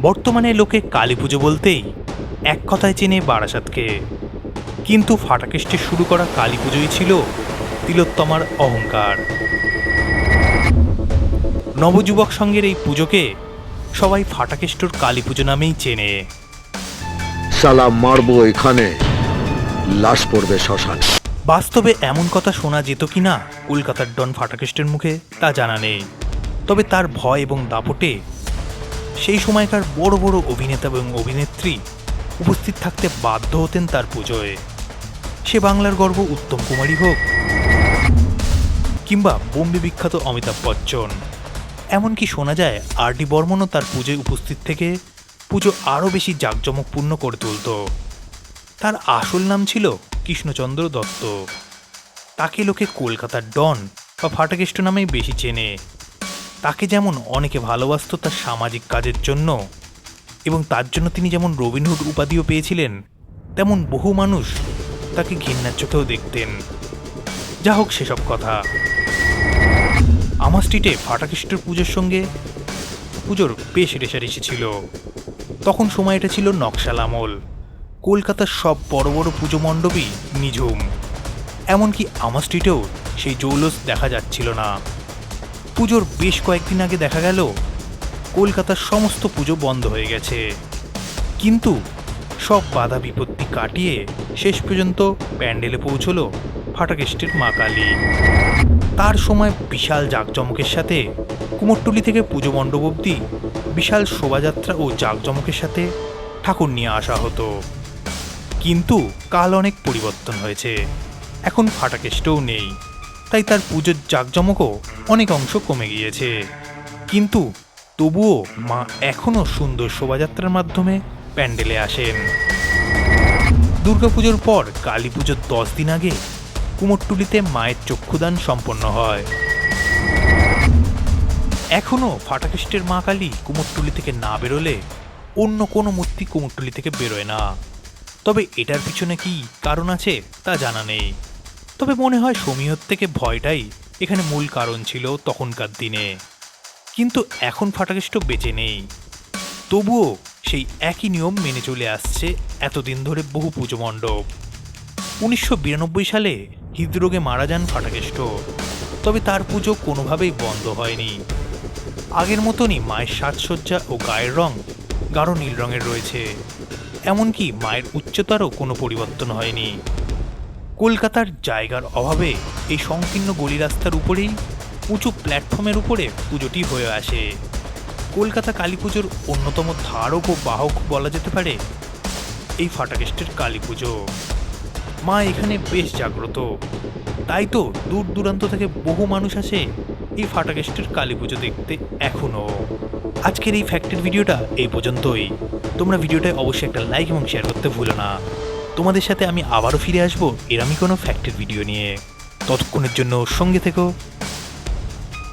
বর্তমানে লোকে কালী পুজো বলতেই এক কথায় চেনে বারাসাতকে, কিন্তু ফাটাকেস্টে শুরু করা কালী পুজোই ছিল তিলোত্তমার অহংকার। নবযুবক সঙ্গের এই পুজোকে সবাই ফাটাকেষ্টর কালী পুজো নামেই চেনে। সালা মারবো এখানে, লাশ পড়বে শ্মশান। বাস্তবে এমন কথা শোনা যেত কিনা কলকাতার ডন ফাটাকেস্টের মুখে তা জানা নেই, তবে তার ভয় এবং দাপটে সেই সময়কার বড় বড় অভিনেতা এবং অভিনেত্রী উপস্থিত থাকতে বাধ্য হতেন তার পুজোয়। সে বাংলার গর্ব উত্তম কুমারী হোক কিংবা বোম্বে বিখ্যাত অমিতাভ বচ্চন, এমনকি শোনা যায় আর.ডি. বর্মনও তার পুজোয় উপস্থিত থেকে পুজো আরও বেশি জাঁকজমকপূর্ণ করে তুলত। তার আসল নাম ছিল কৃষ্ণচন্দ্র দত্ত। তাকে লোকে কলকাতার ডন বা ফাটাকেষ্ট নামেই বেশি চেনে। তাকে যেমন অনেকে ভালোবাসত তার সামাজিক কাজের জন্য, এবং তার জন্য তিনি যেমন রবিনহুড উপাধিও পেয়েছিলেন, তেমন বহু মানুষ তাকে ঘৃণার চোখেও দেখতেন। যা হোক, সেসব কথা। আমার স্ট্রিটে ফাটাকেস্টের পুজোর সঙ্গে পুজোর বেশ রেশারেশি ছিল। তখন সময়টা ছিল নকশাল আমল। কলকাতার সব বড় বড় পুজো মণ্ডপই নিঝুম, এমনকি আমার স্ট্রিটেও সেই জৌলস দেখা যাচ্ছিল না। পুজোর বেশ কয়েকদিন আগে দেখা গেল কলকাতার সমস্ত পুজো বন্ধ হয়ে গেছে, কিন্তু সব বাধা বিপত্তি কাটিয়ে শেষ পর্যন্ত প্যান্ডেলে পৌঁছলো ফাটাকেস্টের মা কালী। তার সময় বিশাল জাঁকজমকের সাথে কুমোরটুলি থেকে পুজো মণ্ডপ অবধি বিশাল শোভাযাত্রা ও জাঁকজমকের সাথে ঠাকুর নিয়ে আসা হতো। কিন্তু কাল অনেক পরিবর্তন হয়েছে, এখন ফাটাকেস্টও নেই, তাই তার পুজোর জাঁকজমকও অনেক অংশ কমে গিয়েছে। কিন্তু তবুও মা এখনও সুন্দর শোভাযাত্রার মাধ্যমে প্যান্ডেলে আসেন। দুর্গাপুজোর পর কালী পুজোর 10 দিন আগে কুমোরটুলিতে মায়ের চক্ষুদান সম্পন্ন হয়। এখনও ফাটাকেস্টের মা কালী কুমোরটুলি থেকে না বেরোলে অন্য কোনো মূর্তি কুমোরটুলি থেকে বেরোয় না। তবে এটার পিছনে কি কারণ আছে তা জানা নেই, তবে মনে হয় সমীহর থেকে ভয়টাই এখানে মূল কারণ ছিল তখনকার দিনে। কিন্তু এখন ফাটাকেষ্ট বেঁচে নেই, তবুও সেই একই নিয়ম মেনে চলে আসছে এতদিন ধরে বহু পুজো মণ্ডপ। 1992 সালে হৃদরোগে মারা যান ফাটাকেষ্ট, তবে তার পুজো কোনোভাবেই বন্ধ হয়নি। আগের মতনই মায়ের সাজসজ্জা ও গায়ের রং গাঢ় নীল রঙের রয়েছে, এমনকি মায়ের উচ্চতারও কোনো পরিবর্তন হয়নি। কলকাতার জায়গার অভাবে এই সংকীর্ণ গলি রাস্তার উপরেই উঁচু প্ল্যাটফর্মের উপরে পুজোটি হয়ে আসে। কলকাতা কালী পুজোর অন্যতম ধারক ও বাহক বলা যেতে পারে এই ফাটাকেস্টের কালী পুজো। মা এখানে বেশ জাগ্রত, তাই তো দূর দূরান্ত থেকে বহু মানুষ আসে এই ফাটাকেস্টের কালী পুজো দেখতে এখনও। আজকের এই ফ্যাক্টের ভিডিওটা এই পর্যন্তই। তোমরা ভিডিওটায় অবশ্যই একটা লাইক এবং শেয়ার করতে ভুলো না। তোমাদের সাথে আমি আবারও ফিরে আসবো এরমই কোনো ফ্যাক্টের ভিডিও নিয়ে। ততক্ষণের জন্য সঙ্গে থেকো।